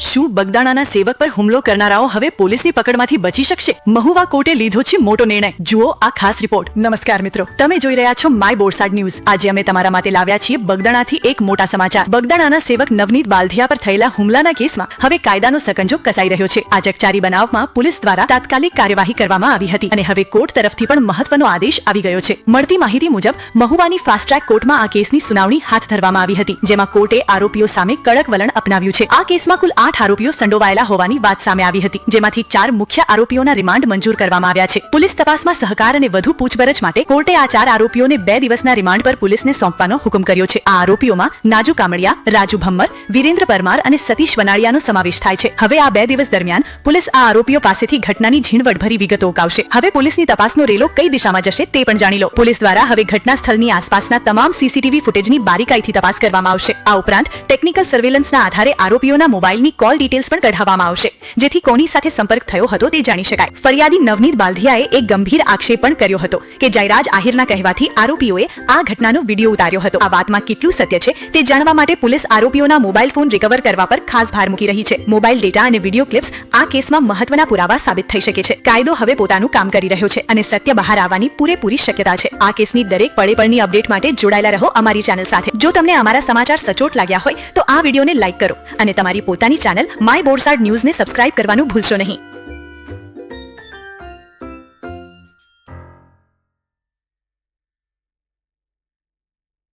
શું બગદાણાના સેવક પર હુમલો કરનારાઓ હવે પોલીસની પકડમાંથી બચી શકશે? મહુવા કોર્ટે લીધો છે મોટો નિર્ણય. જુઓ આ ખાસ રિપોર્ટ. નમસ્કાર મિત્રો, તમે જોઈ રહ્યા છો માય બોરસાદ ન્યૂઝ. આજે અમે તમારા માટે લાવ્યા છીએ બગદાણાથી એક મોટા સમાચાર. બગદાણાના સેવક નવનીત બાલધિયા પર થયેલા હુમલાના કેસમાં હવે કાયદાનો સકંજો કસાઈ રહ્યો છે. આ ચકચારી બનાવમાં પોલીસ દ્વારા તાત્કાલિક કાર્યવાહી કરવામાં આવી હતી અને હવે કોર્ટ તરફથી પણ મહત્વનો આદેશ આવી ગયો છે. મળતી માહિતી મુજબ મહુવાની ફાસ્ટ ટ્રેક કોર્ટમાં આ કેસની સુનાવણી હાથ ધરવામાં આવી હતી, જેમાં કોર્ટે આરોપીઓ સામે કડક વલણ અપનાવ્યું છે. આ કેસમાં કુલ 8 આરોપીઓ સંડોવાયેલા હોવાની વાત સામે આવી હતી, જેમાંથી 4 મુખ્ય આરોપીઓના રિમાન્ડ મંજૂર કરવામાં આવ્યા છે. પોલીસ તપાસમાં સહકાર અને વધુ પૂછપરછ માટે કોર્ટે આ 4 આરોપીઓને 2 દિવસના રિમાન્ડ પર પોલીસને સોંપવાનો હુકમ કર્યો છે. આ આરોપીઓમાં નાજુ કામડિયા, રાજુ ભમ્મર, વિરેન્દ્ર પરમાર અને સતીશ વનાળિયાનો સમાવેશ થાય છે. હવે આ 2 દિવસ દરમિયાન પોલીસ આ આરોપીઓ પાસેથી ઘટનાની ઝીણવટભરી વિગતો ઉકાવશે. હવે પોલીસની તપાસનો રેલો કઈ દિશામાં જશે તે પણ જાણી લો. પોલીસ દ્વારા હવે ઘટના સ્થળની આસપાસના તમામ સીસીટીવી ફૂટેજની બારીકાઈથી તપાસ કરવામાં આવશે. આ ઉપરાંત ટેકનિકલ સર્વેલન્સના આધારે આરોપીઓના મોબાઈલની કોલ ડિટેલ્સ પણ કઢાવવામાં આવશે, જેથી કોની સાથે સંપર્ક થયો હતો તે જાણી શકાય. ફરિયાદી નવનીત બાલધિયાએ એક ગંભીર આક્ષેપ પણ કર્યો હતો કે જયરાજ આહિરના કહેવાથી આરોપીઓએ આ ઘટનાનો વિડીયો ઉતાર્યો હતો. આ વાતમાં કેટલું સત્ય છે તે જાણવા માટે પોલીસ આરોપીઓના મોબાઈલ ફોન રિકવર કરવા પર ખાસ ભાર મૂકી રહી છે. મોબાઈલ ડેટા અને વિડીયો ક્લિપ્સ આ કેસમાં મહત્વના પુરાવા સાબિત થઈ શકે છે. કાયદો હવે પોતાનું કામ કરી રહ્યો છે અને સત્ય બહાર આવવાની પૂરેપૂરી શક્યતા છે. આ કેસની દરેક પળે-પળની અપડેટ માટે જોડાયેલા રહો અમારી ચેનલ સાથે. જો તમને અમારા સમાચાર સચોટ લાગ્યા હોય તો આ વિડીયોને લાઈક કરો અને તમારી પોતાની ચેનલ માય બોરસાદ ન્યૂઝને સબસ્ક્રાઇબ કરવાનું ભૂલશો નહીં.